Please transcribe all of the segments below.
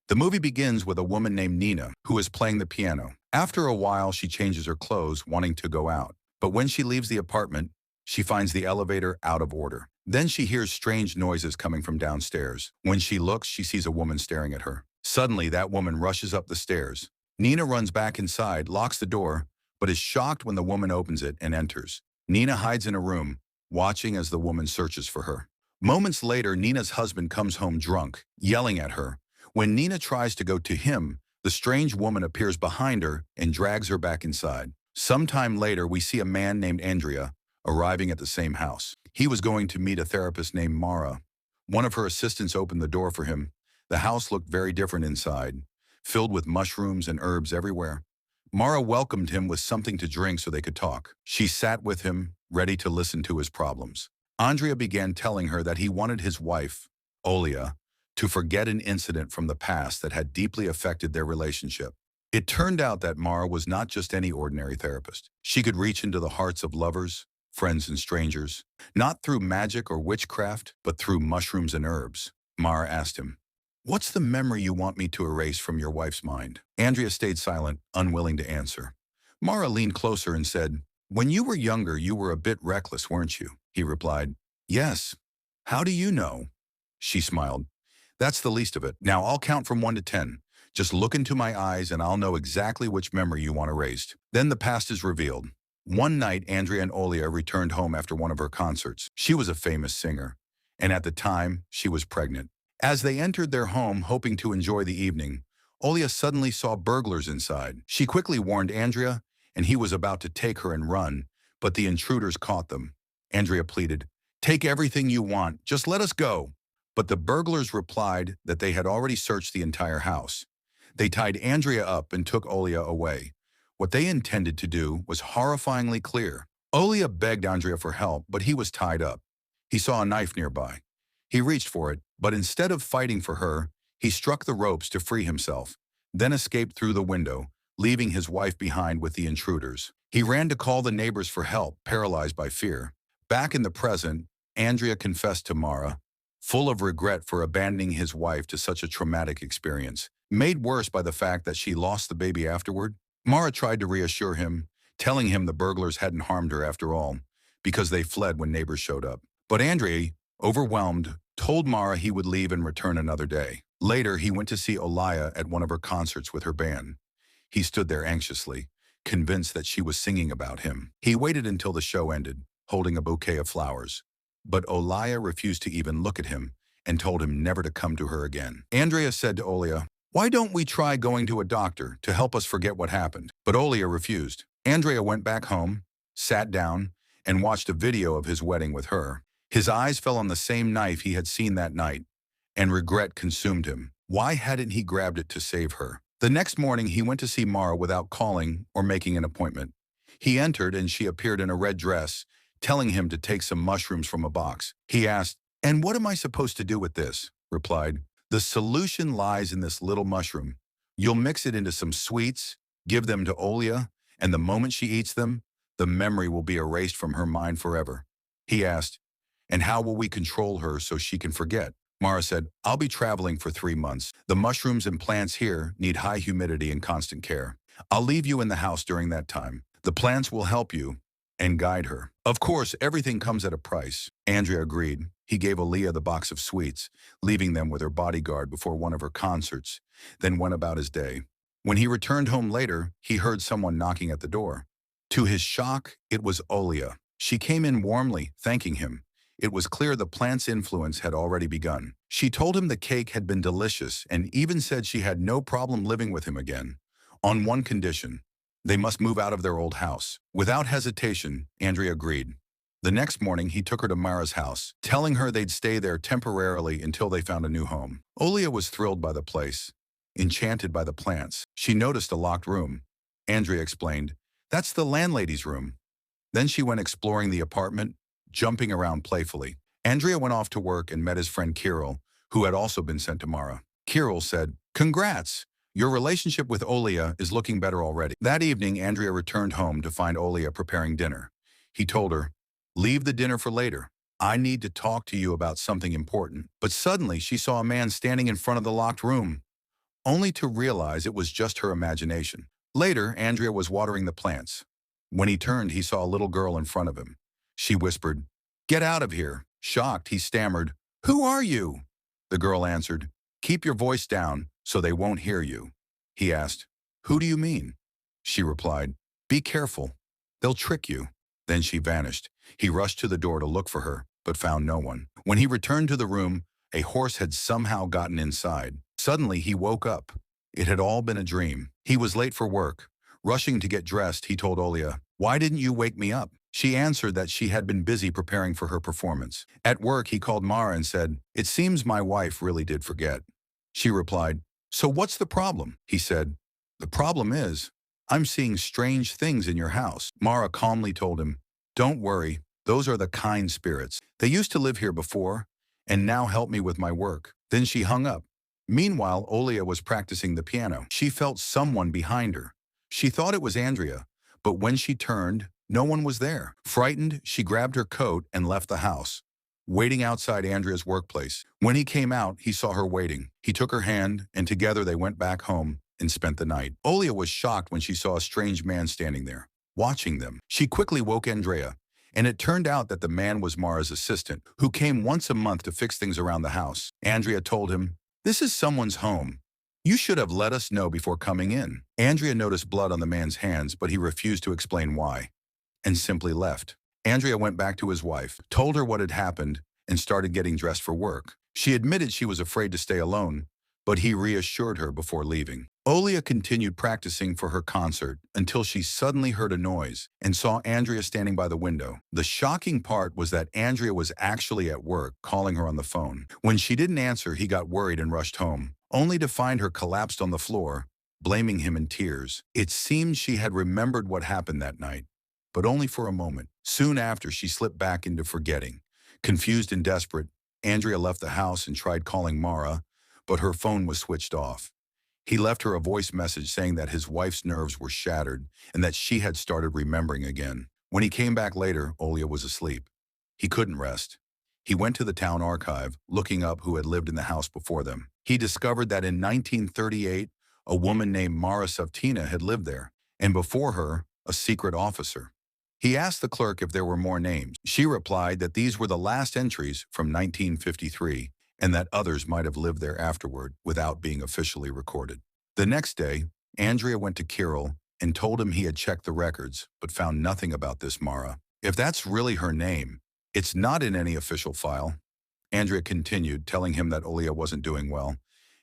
The movie begins with a woman named Nina, who is playing the piano. After a while, she changes her clothes, wanting to go out. But when she leaves the apartment, she finds the elevator out of order. Then she hears strange noises coming from downstairs. When she looks, she sees a woman staring at her. Suddenly, that woman rushes up the stairs. Nina runs back inside, locks the door, but is shocked when the woman opens it and enters. Nina hides in a room, watching as the woman searches for her. Moments later, Nina's husband comes home drunk, yelling at her. When Nina tries to go to him, the strange woman appears behind her and drags her back inside. Sometime later, we see a man named Andrea arriving at the same house. He was going to meet a therapist named Mara. One of her assistants opened the door for him. The house looked very different inside, filled with mushrooms and herbs everywhere. Mara welcomed him with something to drink so they could talk. She sat with him, ready to listen to his problems. Andrea began telling her that he wanted his wife, Olia, to forget an incident from the past that had deeply affected their relationship. It turned out that Mara was not just any ordinary therapist. She could reach into the hearts of lovers, friends, and strangers, not through magic or witchcraft, but through mushrooms and herbs. Mara asked him, "What's the memory you want me to erase from your wife's mind?" Andrea stayed silent, unwilling to answer. Mara leaned closer and said, "When you were younger, you were a bit reckless, weren't you?" He replied, "Yes." "How do you know?" She smiled. "That's the least of it. Now I'll count from 1 to 10. Just look into my eyes and I'll know exactly which memory you want erased." Then the past is revealed. One night, Andrea and Olia returned home after one of her concerts. She was a famous singer, and at the time, she was pregnant. As they entered their home hoping to enjoy the evening, Olia suddenly saw burglars inside. She quickly warned Andrea, and he was about to take her and run, but the intruders caught them. Andrea pleaded, "Take everything you want, just let us go." But the burglars replied that they had already searched the entire house. They tied Andrea up and took Olia away. What they intended to do was horrifyingly clear. Olia begged Andrea for help, but he was tied up. He saw a knife nearby. He reached for it, but instead of fighting for her, he struck the ropes to free himself, then escaped through the window, leaving his wife behind with the intruders. He ran to call the neighbors for help, paralyzed by fear. Back in the present, Andrea confessed to Mara, full of regret for abandoning his wife to such a traumatic experience. Made worse by the fact that she lost the baby afterward, Mara tried to reassure him, telling him the burglars hadn't harmed her after all, because they fled when neighbors showed up. But Andrea, overwhelmed, told Mara he would leave and return another day. Later, he went to see Olia at one of her concerts with her band. He stood there anxiously, convinced that she was singing about him. He waited until the show ended, holding a bouquet of flowers. But Olia refused to even look at him and told him never to come to her again. Andrea said to Olia, "Why don't we try going to a doctor to help us forget what happened?" But Olia refused. Andrea went back home, sat down, and watched a video of his wedding with her. His eyes fell on the same knife he had seen that night, and regret consumed him. Why hadn't he grabbed it to save her? The next morning, he went to see Mara without calling or making an appointment. He entered and she appeared in a red dress, telling him to take some mushrooms from a box. He asked, "And what am I supposed to do with this?" Replied, "The solution lies in this little mushroom. You'll mix it into some sweets, give them to Olia, and the moment she eats them, the memory will be erased from her mind forever." He asked, "And how will we control her so she can forget?" Mara said, "I'll be traveling for 3 months. The mushrooms and plants here need high humidity and constant care. I'll leave you in the house during that time. The plants will help you and guide her. Of course, everything comes at a price." Andrea agreed. He gave Olia the box of sweets, leaving them with her bodyguard before one of her concerts, then went about his day. When he returned home later, he heard someone knocking at the door. To his shock, it was Olia. She came in warmly, thanking him. It was clear the plant's influence had already begun. She told him the cake had been delicious and even said she had no problem living with him again, on one condition: they must move out of their old house. Without hesitation, Andrea agreed. The next morning, he took her to Mara's house, telling her they'd stay there temporarily until they found a new home. Olia was thrilled by the place, enchanted by the plants. She noticed a locked room. Andrea explained, "That's the landlady's room." Then she went exploring the apartment, jumping around playfully. Andrea went off to work and met his friend Kirill, who had also been sent to Mara. Kirill said, "Congrats! Your relationship with Olia is looking better already." That evening, Andrea returned home to find Olia preparing dinner. He told her, "Leave the dinner for later. I need to talk to you about something important." But suddenly, she saw a man standing in front of the locked room. only to realize it was just her imagination. Later, Andrea was watering the plants. When he turned, he saw a little girl in front of him. She whispered, "Get out of here." Shocked, he stammered, "Who are you?" The girl answered, "Keep your voice down so they won't hear you." He asked, "Who do you mean?" She replied, "Be careful. They'll trick you." Then she vanished. He rushed to the door to look for her, but found no one. When he returned to the room, a horse had somehow gotten inside. Suddenly, he woke up. It had all been a dream. He was late for work. Rushing to get dressed, he told Olia, "Why didn't you wake me up?" She answered that she had been busy preparing for her performance. At work, he called Mara and said, "It seems my wife really did forget." She replied, "So what's the problem?" He said, "The problem is, I'm seeing strange things in your house." Mara calmly told him, "Don't worry, those are the kind spirits. They used to live here before, and now help me with my work." Then she hung up. Meanwhile, Olia was practicing the piano. She felt someone behind her. She thought it was Andrea, but when she turned, no one was there. Frightened, she grabbed her coat and left the house, waiting outside Andrea's workplace. When he came out, he saw her waiting. He took her hand, and together they went back home and spent the night. Olia was shocked when she saw a strange man standing there, watching them. She quickly woke Andrea, and it turned out that the man was Mara's assistant, who came once a month to fix things around the house. Andrea told him, "This is someone's home. You should have let us know before coming in." Andrea noticed blood on the man's hands, but he refused to explain why, and simply left. Andrea went back to his wife, told her what had happened, and started getting dressed for work. She admitted she was afraid to stay alone, but he reassured her before leaving. Olia continued practicing for her concert until she suddenly heard a noise and saw Andrea standing by the window. The shocking part was that Andrea was actually at work, calling her on the phone. When she didn't answer, he got worried and rushed home, only to find her collapsed on the floor, blaming him in tears. It seemed she had remembered what happened that night, but only for a moment. Soon after, she slipped back into forgetting. Confused and desperate, Andrea left the house and tried calling Mara, but her phone was switched off. He left her a voice message saying that his wife's nerves were shattered and that she had started remembering again. When he came back later, Olia was asleep. He couldn't rest. He went to the town archive, looking up who had lived in the house before them. He discovered that in 1938, a woman named Mara Saftina had lived there, and before her, a secret officer. He asked the clerk if there were more names. She replied that these were the last entries from 1953, and that others might have lived there afterward without being officially recorded. The next day, Andrea went to Kirill and told him he had checked the records, but found nothing about this Mara. If that's really her name, it's not in any official file. Andrea continued, telling him that Olia wasn't doing well,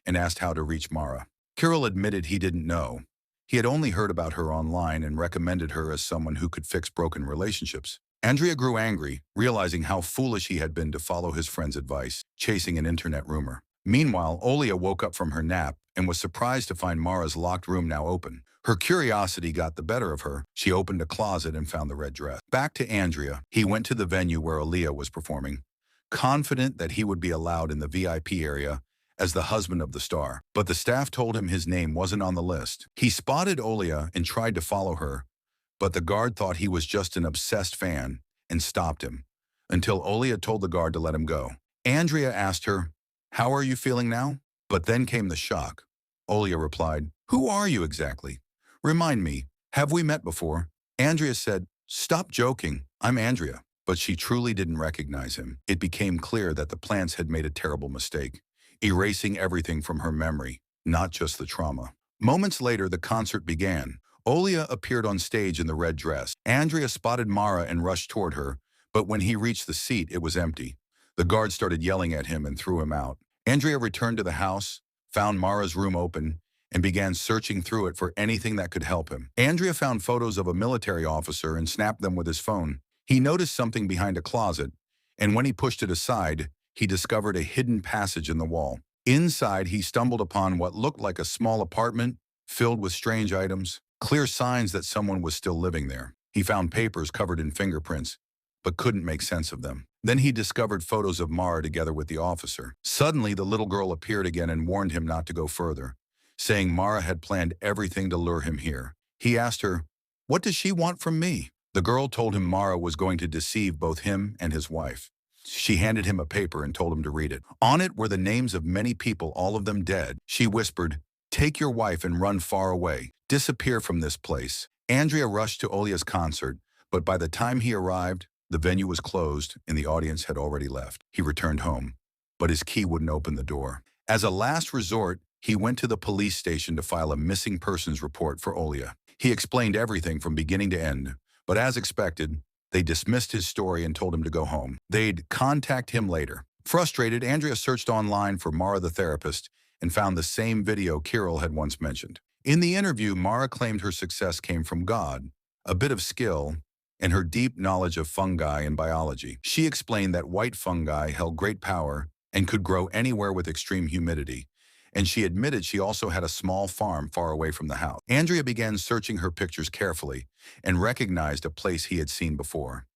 and asked how to reach Mara. Kirill admitted he didn't know. He had only heard about her online and recommended her as someone who could fix broken relationships. Andrea grew angry, realizing how foolish he had been to follow his friend's advice, chasing an internet rumor. Meanwhile, Olia woke up from her nap and was surprised to find Mara's locked room now open. Her curiosity got the better of her. She opened a closet and found the red dress. Back to Andrea, he went to the venue where Olia was performing, confident that he would be allowed in the VIP area as the husband of the star. But the staff told him his name wasn't on the list. He spotted Olia and tried to follow her, but the guard thought he was just an obsessed fan and stopped him, until Olia told the guard to let him go. Andrea asked her, "How are you feeling now?" But then came the shock. Olia replied, "Who are you exactly? Remind me, have we met before?" Andrea said, "Stop joking, I'm Andrea." But she truly didn't recognize him. It became clear that the plants had made a terrible mistake, erasing everything from her memory, not just the trauma. Moments later, the concert began. Olia appeared on stage in the red dress. Andrea spotted Mara and rushed toward her, but when he reached the seat, it was empty. The guard started yelling at him and threw him out. Andrea returned to the house, found Mara's room open, and began searching through it for anything that could help him. Andrea found photos of a military officer and snapped them with his phone. He noticed something behind a closet, and when he pushed it aside, he discovered a hidden passage in the wall. Inside, he stumbled upon what looked like a small apartment filled with strange items, clear signs that someone was still living there. He found papers covered in fingerprints, but couldn't make sense of them. Then he discovered photos of Mara together with the officer. Suddenly, the little girl appeared again and warned him not to go further, saying Mara had planned everything to lure him here. He asked her, "What does she want from me?" The girl told him Mara was going to deceive both him and his wife. She handed him a paper and told him to read it. On it were the names of many people, all of them dead. She whispered, Take your wife and run far away. Disappear from this place. Andrea rushed to Olia's concert, but by the time he arrived, the venue was closed and the audience had already left. He returned home, but his key wouldn't open the door. As a last resort, he went to the police station to file a missing persons report for Olia. He explained everything from beginning to end, but as expected, they dismissed his story and told him to go home. They'd contact him later. Frustrated, Andrea searched online for Mara the therapist and found the same video Kirill had once mentioned. In the interview, Mara claimed her success came from God, a bit of skill, and her deep knowledge of fungi and biology. She explained that white fungi held great power and could grow anywhere with extreme humidity, and she admitted she also had a small farm far away from the house. Andrea began searching her pictures carefully and recognized a place he had seen before.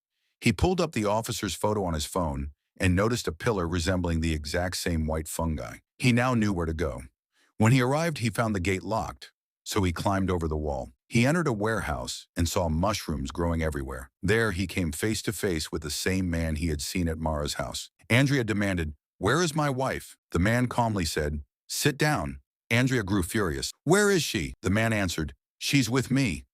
He pulled up the officer's photo on his phone and noticed a pillar resembling the exact same white fungi. He now knew where to go. When he arrived, he found the gate locked, so he climbed over the wall. He entered a warehouse and saw mushrooms growing everywhere. There, he came face to face with the same man he had seen at Mara's house. Andrea demanded, "Where is my wife?" The man calmly said, "Sit down." Andrea grew furious. "Where is she?" The man answered, "She's with me."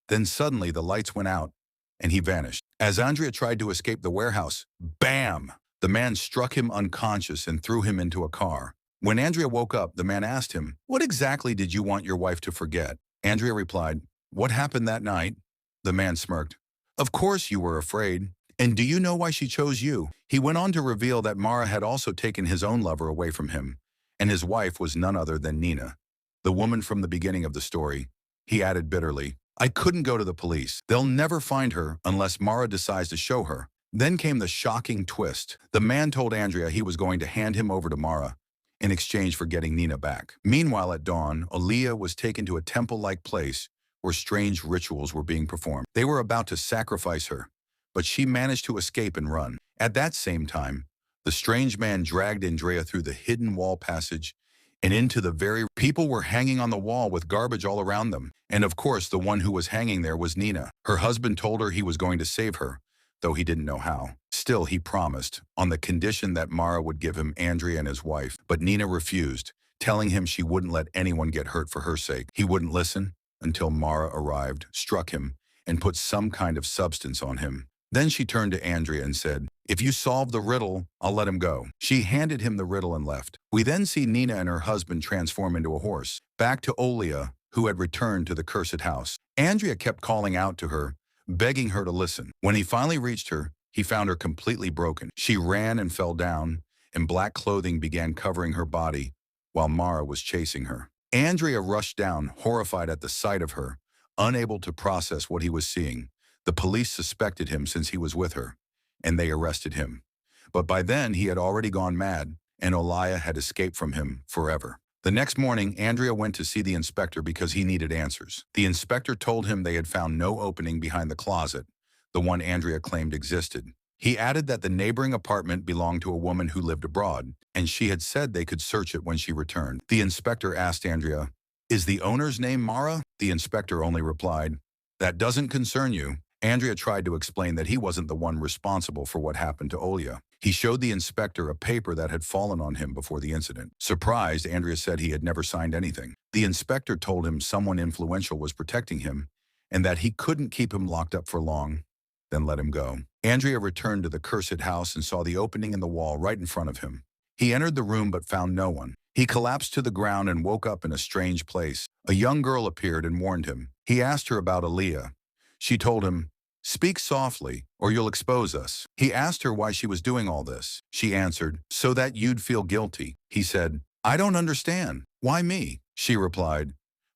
Then suddenly the lights went out and he vanished. As Andrea tried to escape the warehouse, bam! The man struck him unconscious and threw him into a car. When Andrea woke up, the man asked him, "What exactly did you want your wife to forget?" Andrea replied, "What happened that night?" The man smirked. "Of course you were afraid. And do you know why she chose you?" He went on to reveal that Mara had also taken his own lover away from him, and his wife was none other than Nina, the woman from the beginning of the story. He added bitterly, "I couldn't go to the police. They'll never find her unless Mara decides to show her." Then came the shocking twist. The man told Andrea he was going to hand him over to Mara in exchange for getting Nina back. Meanwhile, at dawn, Olia was taken to a temple-like place where strange rituals were being performed. They were about to sacrifice her, but she managed to escape and run. At that same time, the strange man dragged Andrea through the hidden wall passage and into the very people were hanging on the wall with garbage all around them. And of course, the one who was hanging there was Nina. Her husband told her he was going to save her, though he didn't know how. Still, he promised, on the condition that Mara would give him Andrea and his wife. But Nina refused, telling him she wouldn't let anyone get hurt for her sake. He wouldn't listen until Mara arrived, struck him, and put some kind of substance on him. Then she turned to Andrea and said, "If you solve the riddle, I'll let him go." She handed him the riddle and left. We then see Nina and her husband transform into a horse. Back to Olia, who had returned to the cursed house. Andrea kept calling out to her, begging her to listen. When he finally reached her, he found her completely broken. She ran and fell down, and black clothing began covering her body while Mara was chasing her. Andrea rushed down, horrified at the sight of her, unable to process what he was seeing. The police suspected him since he was with her, and they arrested him. But by then, he had already gone mad, and Olia had escaped from him forever. The next morning, Andrea went to see the inspector because he needed answers. The inspector told him they had found no opening behind the closet, the one Andrea claimed existed. He added that the neighboring apartment belonged to a woman who lived abroad, and she had said they could search it when she returned. The inspector asked Andrea, "Is the owner's name Mara?" The inspector only replied, "That doesn't concern you." Andrea tried to explain that he wasn't the one responsible for what happened to Olia. He showed the inspector a paper that had fallen on him before the incident. Surprised, Andrea said he had never signed anything. The inspector told him someone influential was protecting him and that he couldn't keep him locked up for long, then let him go. Andrea returned to the cursed house and saw the opening in the wall right in front of him. He entered the room but found no one. He collapsed to the ground and woke up in a strange place. A young girl appeared and warned him. He asked her about Olia. She told him, "Speak softly, or you'll expose us." He asked her why she was doing all this. She answered, "So that you'd feel guilty." He said, "I don't understand. Why me?" She replied,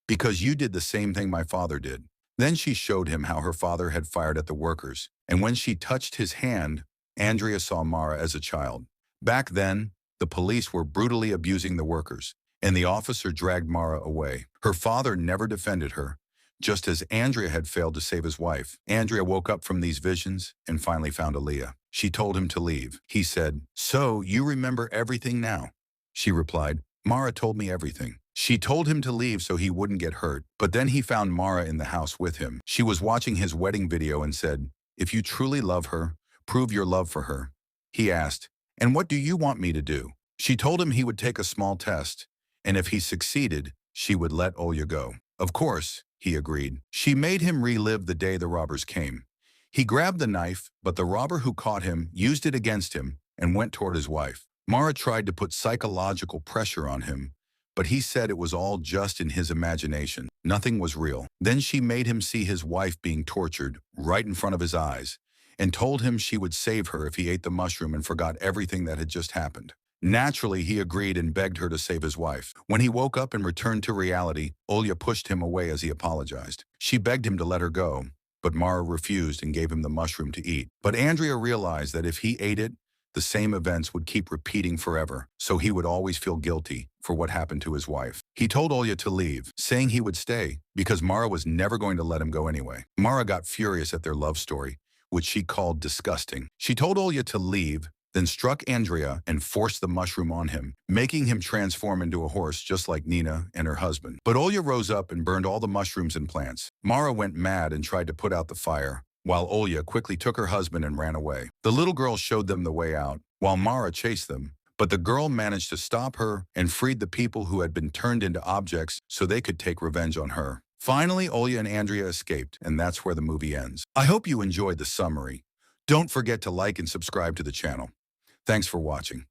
"Because you did the same thing my father did." Then she showed him how her father had fired at the workers, and when she touched his hand, Andrea saw Mara as a child. Back then, the police were brutally abusing the workers, and the officer dragged Mara away. Her father never defended her, just as Andrea had failed to save his wife. Andrea woke up from these visions and finally found Olia. She told him to leave. He said, "So you remember everything now?" She replied, "Mara told me everything." She told him to leave so he wouldn't get hurt, but then he found Mara in the house with him. She was watching his wedding video and said, "If you truly love her, prove your love for her." He asked, "And what do you want me to do?" She told him he would take a small test, and if he succeeded, she would let Olya go. Of course, he agreed. She made him relive the day the robbers came. He grabbed the knife, but the robber who caught him used it against him and went toward his wife. Mara tried to put psychological pressure on him, but he said it was all just in his imagination. Nothing was real. Then she made him see his wife being tortured right in front of his eyes and told him she would save her if he ate the mushroom and forgot everything that had just happened. Naturally, he agreed and begged her to save his wife. When he woke up and returned to reality, Olya pushed him away as he apologized. She begged him to let her go, but Mara refused and gave him the mushroom to eat. But Andrea realized that if he ate it, the same events would keep repeating forever, so he would always feel guilty for what happened to his wife. He told Olya to leave, saying he would stay because Mara was never going to let him go anyway. Mara got furious at their love story, which she called disgusting. She told Olya to leave, then struck Andrea and forced the mushroom on him, making him transform into a horse just like Nina and her husband. But Olya rose up and burned all the mushrooms and plants. Mara went mad and tried to put out the fire, while Olya quickly took her husband and ran away. The little girl showed them the way out, while Mara chased them, but the girl managed to stop her and freed the people who had been turned into objects so they could take revenge on her. Finally, Olya and Andrea escaped, and that's where the movie ends. I hope you enjoyed the summary. Don't forget to like and subscribe to the channel. Thanks for watching.